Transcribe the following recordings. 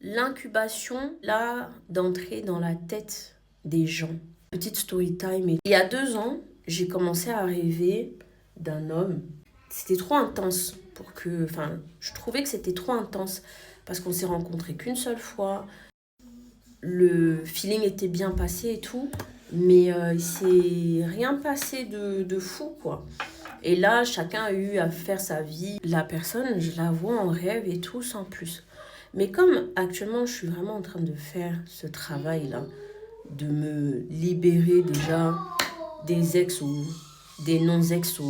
l'incubation, là, d'entrer dans la tête des gens. Petite story time. Il y a 2 ans, j'ai commencé à rêver d'un homme. C'était trop intense pour que... Enfin, je trouvais que c'était trop intense parce qu'on s'est rencontrés qu'une seule fois. Le feeling était bien passé et tout, mais il s'est rien passé de fou, quoi. Et là, chacun a eu à faire sa vie. La personne, je la vois en rêve et tout, sans plus. Mais comme actuellement, je suis vraiment en train de faire ce travail-là, de me libérer déjà des ex ou des non-ex.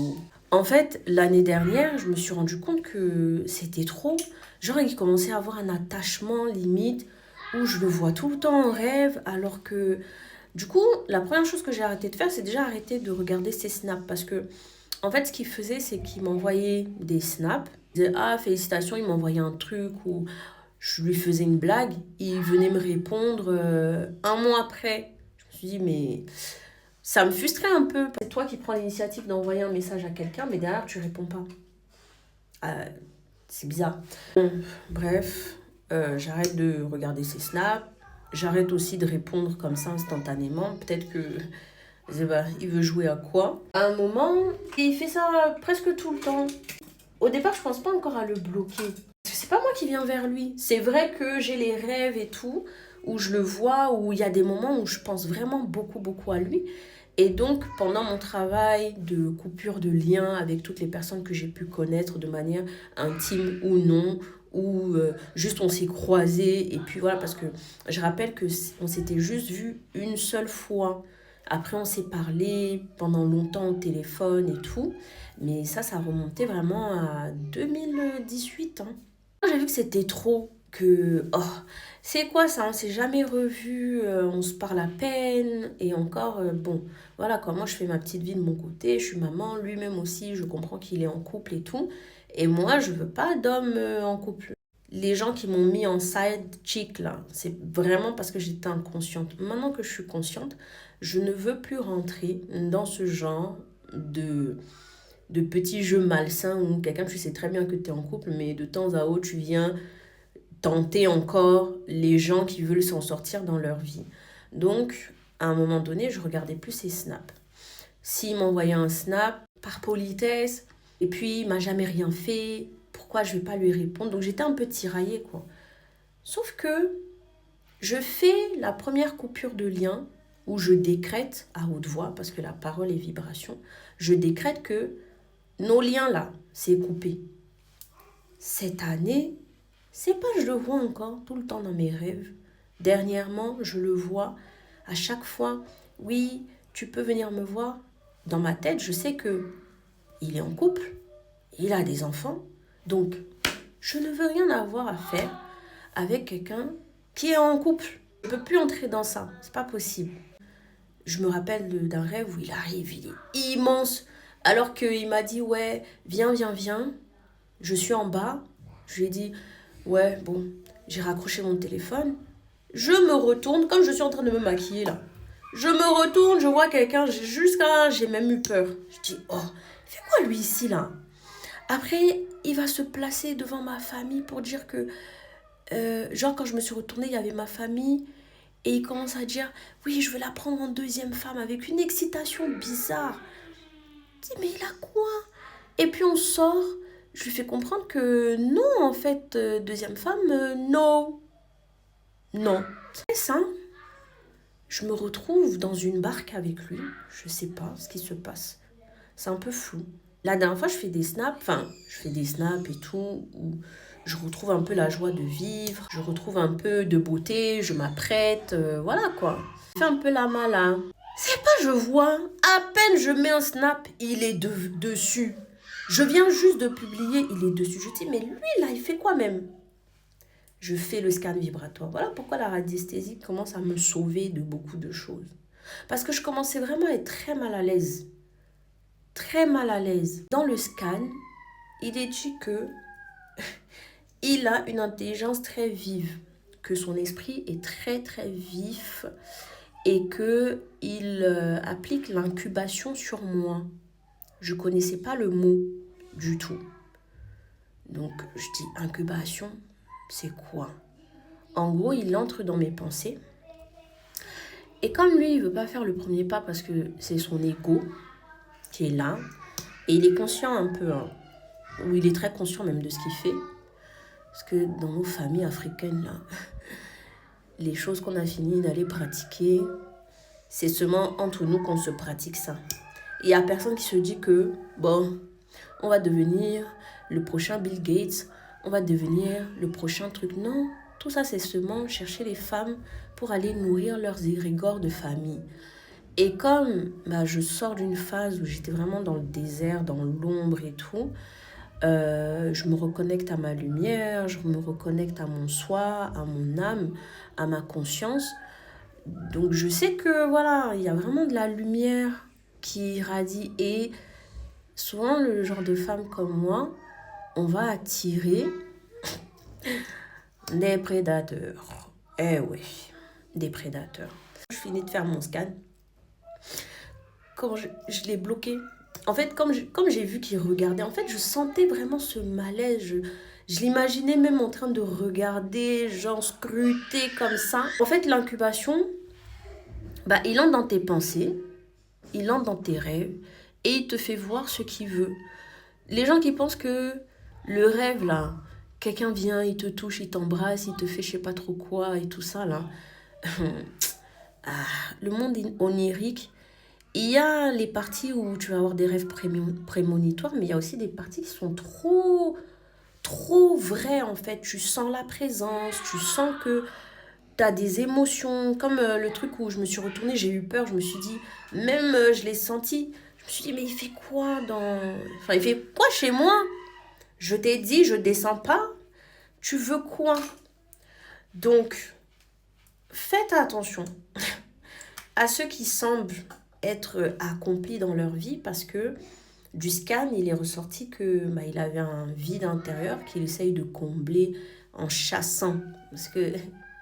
En fait, l'année dernière, je me suis rendu compte que c'était trop. Genre, il commençait à avoir un attachement limite où je le vois tout le temps en rêve, alors que... Du coup, la première chose que j'ai arrêté de faire, c'est déjà arrêter de regarder ses snaps. Parce que, en fait, ce qu'il faisait, c'est qu'il m'envoyait des snaps. Il disait, ah, félicitations, il m'envoyait un truc ou je lui faisais une blague. Il venait me répondre un mois après. Je me suis dit, mais ça me frustrait un peu. C'est toi qui prends l'initiative d'envoyer un message à quelqu'un, mais derrière, tu réponds pas. C'est bizarre. Bon, bref, j'arrête de regarder ses snaps. J'arrête aussi de répondre comme ça instantanément. Peut-être que je sais pas, il veut jouer à quoi. À un moment, il fait ça presque tout le temps. Au départ, je pense pas encore à le bloquer. Parce que c'est pas moi qui viens vers lui. C'est vrai que j'ai les rêves et tout, où je le vois, où il y a des moments où je pense vraiment beaucoup, beaucoup à lui. Et donc, pendant mon travail de coupure de lien avec toutes les personnes que j'ai pu connaître de manière intime ou non, ou juste on s'est croisés, et puis voilà, parce que je rappelle que on s'était juste vu une seule fois. Après, on s'est parlé pendant longtemps au téléphone et tout, mais ça remontait vraiment à 2018, hein. J'ai vu que c'était trop, que... Oh, c'est quoi ça? On s'est jamais revus, on se parle à peine, et encore, bon, voilà quoi, moi je fais ma petite vie de mon côté, je suis maman, lui-même aussi, je comprends qu'il est en couple et tout, et moi je veux pas d'homme en couple. Les gens qui m'ont mis en side chick là, c'est vraiment parce que j'étais inconsciente. Maintenant que je suis consciente, je ne veux plus rentrer dans ce genre de petits jeux malsains où quelqu'un, tu sais très bien que tu es en couple, mais de temps à autre, tu viens tenter encore les gens qui veulent s'en sortir dans leur vie. Donc, à un moment donné, je regardais plus ses snaps. S'il m'envoyait un snap, par politesse, et puis il m'a jamais rien fait, pourquoi je vais pas lui répondre? Donc j'étais un peu tiraillée, quoi. Sauf que je fais la première coupure de lien où je décrète à haute voix, parce que la parole est vibration, je décrète que nos liens là, c'est coupé. Cette année, c'est pas je le vois encore tout le temps dans mes rêves. Dernièrement, je le vois à chaque fois. Oui, tu peux venir me voir. Dans ma tête, je sais que il est en couple, il a des enfants. Donc, je ne veux rien avoir à faire avec quelqu'un qui est en couple. Je ne peux plus entrer dans ça. C'est pas possible. Je me rappelle d'un rêve où il arrive, il est immense. Alors qu'il m'a dit, ouais, viens, viens, viens. Je suis en bas. Je lui ai dit, ouais, bon, j'ai raccroché mon téléphone. Je me retourne, comme je suis en train de me maquiller là. Je me retourne, je vois quelqu'un, jusqu'à là, j'ai même eu peur. Je dis, oh, fais quoi lui ici là? Après, il va se placer devant ma famille pour dire que, genre quand je me suis retournée, il y avait ma famille. Et il commence à dire, oui, je veux la prendre en deuxième femme avec une excitation bizarre. Je dis, mais il a quoi? Et puis on sort. Je lui fais comprendre que non, en fait, deuxième femme, non. Non. C'est ça. Je me retrouve dans une barque avec lui. Je sais pas ce qui se passe. C'est un peu flou. La dernière fois, je fais des snaps. Enfin, je fais des snaps et tout. Où je retrouve un peu la joie de vivre. Je retrouve un peu de beauté. Je m'apprête. Voilà quoi. Je fais un peu la malin. C'est pas je vois. À peine je mets un snap, il est dessus. Je viens juste de publier, il est dessus. Je dis, mais lui là, il fait quoi même? Je fais le scan vibratoire. Voilà pourquoi la radiesthésie commence à me sauver de beaucoup de choses. Parce que je commençais vraiment à être très mal à l'aise. Très mal à l'aise. Dans le scan, il est dit que il a une intelligence très vive, que son esprit est très très vif et que il applique l'incubation sur moi. Je connaissais pas le mot du tout. Donc je dis incubation, c'est quoi? En gros, il entre dans mes pensées. Et comme lui, il veut pas faire le premier pas parce que c'est son ego qui est là, et il est conscient un peu, hein, ou il est très conscient même de ce qu'il fait. Parce que dans nos familles africaines, là, les choses qu'on a fini d'aller pratiquer, c'est seulement entre nous qu'on se pratique ça. Il n'y a personne qui se dit que, bon, on va devenir le prochain Bill Gates, on va devenir le prochain truc. Non, tout ça, c'est seulement chercher les femmes pour aller nourrir leurs égrégores de famille. Et comme je sors d'une phase où j'étais vraiment dans le désert, dans l'ombre et tout, je me reconnecte à ma lumière, je me reconnecte à mon soi, à mon âme, à ma conscience. Donc je sais que voilà, il y a vraiment de la lumière qui irradie et souvent le genre de femme comme moi, on va attirer des prédateurs. Eh oui, des prédateurs. Je finis de faire mon scan. Quand je l'ai bloqué, en fait, comme j'ai vu qu'il regardait, en fait, je sentais vraiment ce malaise. Je l'imaginais même en train de regarder, genre scruter comme ça. En fait, l'incubation, il entre dans tes pensées, il entre dans tes rêves et il te fait voir ce qu'il veut. Les gens qui pensent que le rêve, là, quelqu'un vient, il te touche, il t'embrasse, il te fait je sais pas trop quoi et tout ça, là. Le monde onirique, il y a les parties où tu vas avoir des rêves prémonitoires, mais il y a aussi des parties qui sont trop vraies, en fait. Tu sens la présence, tu sens que tu as des émotions. Comme le truc où je me suis retournée, j'ai eu peur, je me suis dit, même je l'ai senti. Je me suis dit, mais il fait quoi il fait quoi chez moi? Je t'ai dit, je descends pas. Tu veux quoi? Donc, faites attention à ceux qui semblent être accomplis dans leur vie parce que du scan, il est ressorti que il avait un vide intérieur qu'il essaye de combler en chassant. Parce que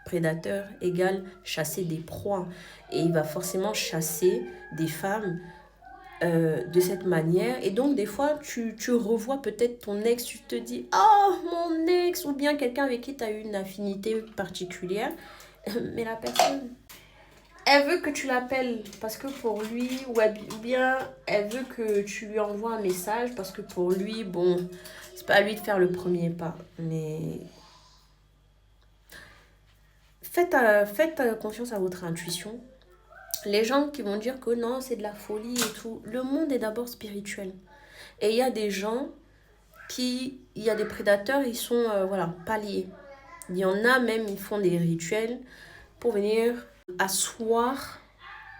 prédateur égale chasser des proies. Et il va forcément chasser des femmes de cette manière. Et donc, des fois, tu revois peut-être ton ex, tu te dis « Oh, mon ex !» ou bien quelqu'un avec qui tu as eu une affinité particulière. Mais la personne, elle veut que tu l'appelles parce que pour lui, ou bien elle veut que tu lui envoies un message parce que pour lui, bon, c'est pas à lui de faire le premier pas. Mais faites confiance à votre intuition. Les gens qui vont dire que non, c'est de la folie et tout, le monde est d'abord spirituel. Et il y a des gens il y a des prédateurs, ils sont, pas liés. Il y en a même, ils font des rituels pour venir asseoir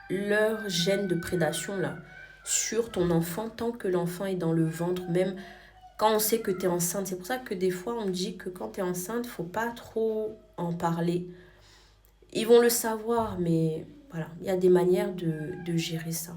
leur gène de prédation là sur ton enfant tant que l'enfant est dans le ventre, même quand on sait que tu es enceinte. C'est pour ça que des fois on dit que quand tu es enceinte, faut pas trop en parler. Ils vont le savoir, mais voilà, il y a des manières de gérer ça.